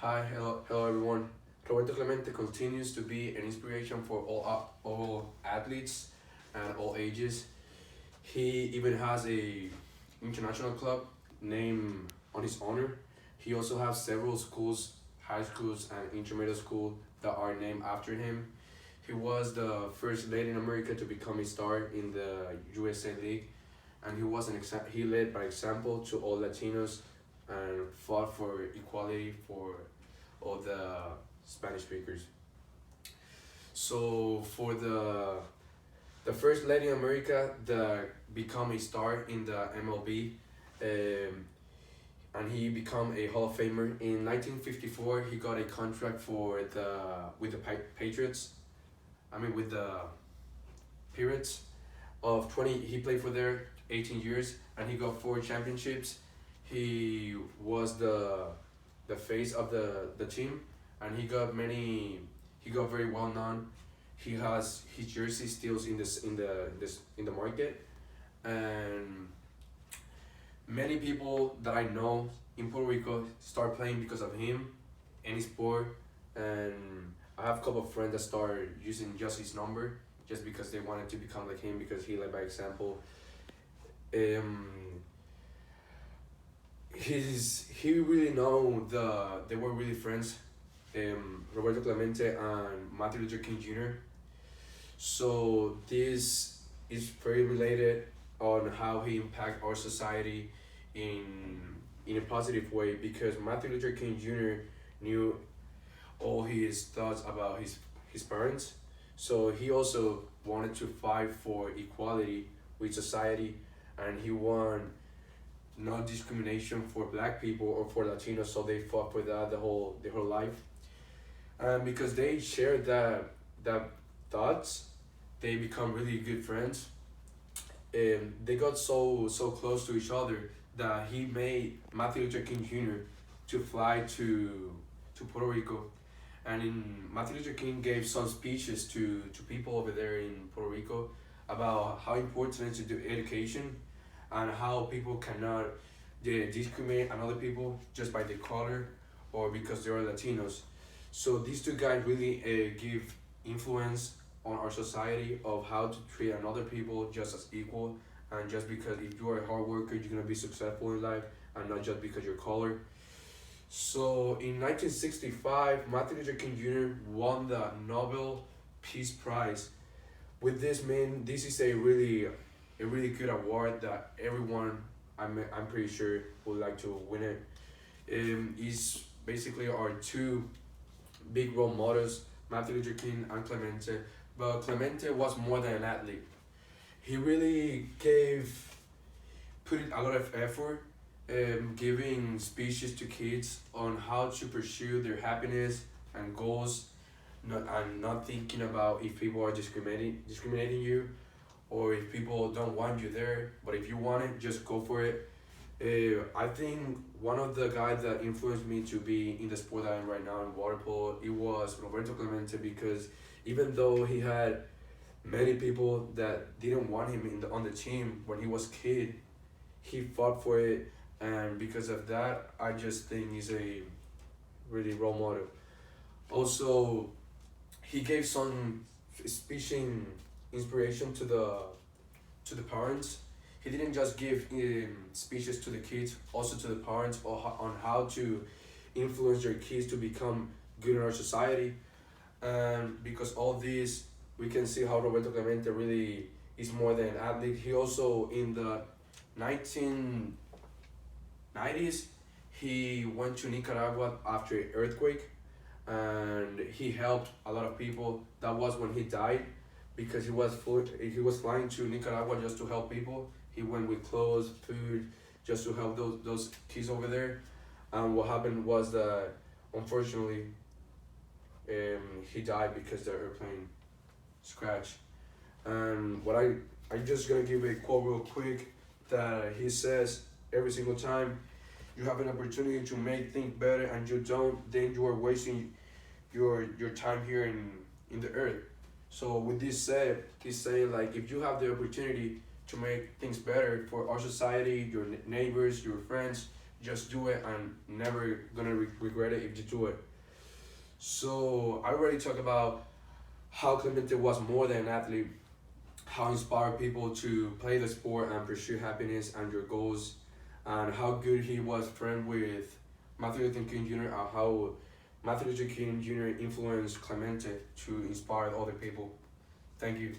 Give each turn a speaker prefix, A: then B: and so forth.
A: Hi, hello everyone. Roberto Clemente continues to be an inspiration for all athletes and all ages. He even has a international club named on his honor. He also has several schools, high schools and intermediate school that are named after him. He was the first Latin America to become a star in the USA League, and he led by example to all Latinos and fought for equality for all the Spanish speakers. So for the first Latin America that become a star in the MLB, and he become a Hall of Famer in 1954. He got a contract for the with the Patriots. I mean with the Pirates of 20. He played for there 18 years, and he got four championships. He was the face of the team, and he got very well known. He has his jersey still in the market, and many people that I know in Puerto Rico start playing because of him, any sport, and I have a couple of friends that start using just his number just because they wanted to become like him because he led by example. Um, he really know they were really friends, Roberto Clemente and Martin Luther King Jr. So this is very related on how he impact our society in in a positive way because Martin Luther King Jr. knew all his thoughts about his parents. So he also wanted to fight for equality with society, and he won not discrimination for black people or for Latinos. So they fought for that the whole life, and because they shared that thoughts, they become really good friends. And they got so close to each other that he made Martin Luther King Jr. to fly to Puerto Rico, and Martin Luther King gave some speeches to people over there in Puerto Rico about how important it is to do education and how people cannot discriminate another people just by their color or because they are Latinos. So these two guys really give influence on our society of how to treat another people just as equal, and just because if you are a hard worker you're gonna be successful in life and not just because you're color. So in 1965, Martin Luther King Jr. won the Nobel Peace Prize. With this, man, this is a really good award that everyone, I'm pretty sure, would like to win it. Is basically our two big role models, Martin Luther King and Clemente. But Clemente was more than an athlete. He really put in a lot of effort, giving speeches to kids on how to pursue their happiness and goals, and not thinking about if people are discriminating you, or if people don't want you there. But if you want it, just go for it. I think one of the guys that influenced me to be in the sport that I am right now in water polo, it was Roberto Clemente, because even though he had many people that didn't want him on the team when he was kid, he fought for it, and because of that, I just think he's a really role model. Also, he gave some speaking inspiration to the parents. He didn't just give speeches to the kids, also to the parents on how to influence their kids to become good in our society. And because all this, we can see how Roberto Clemente really is more than an athlete. He also in the 1990s, he went to Nicaragua after an earthquake, and he helped a lot of people. That was when he died, because he was flying to Nicaragua just to help people. He went with clothes, food, just to help those kids over there. And what happened was that unfortunately, he died because the airplane scratched. And I just gonna give a quote real quick that he says every single time you have an opportunity to make things better and you don't, then you are wasting your time here in the earth. So with this said, he's saying like if you have the opportunity to make things better for our society, your neighbors, your friends, just do it and never gonna regret it if you do it. So I already talked about how Clemente was more than an athlete, how inspired people to play the sport and pursue happiness and your goals, and how good he was friend with Martin Luther King Jr. and how Martin Luther King Jr. influenced Clemente to inspire other people. Thank you.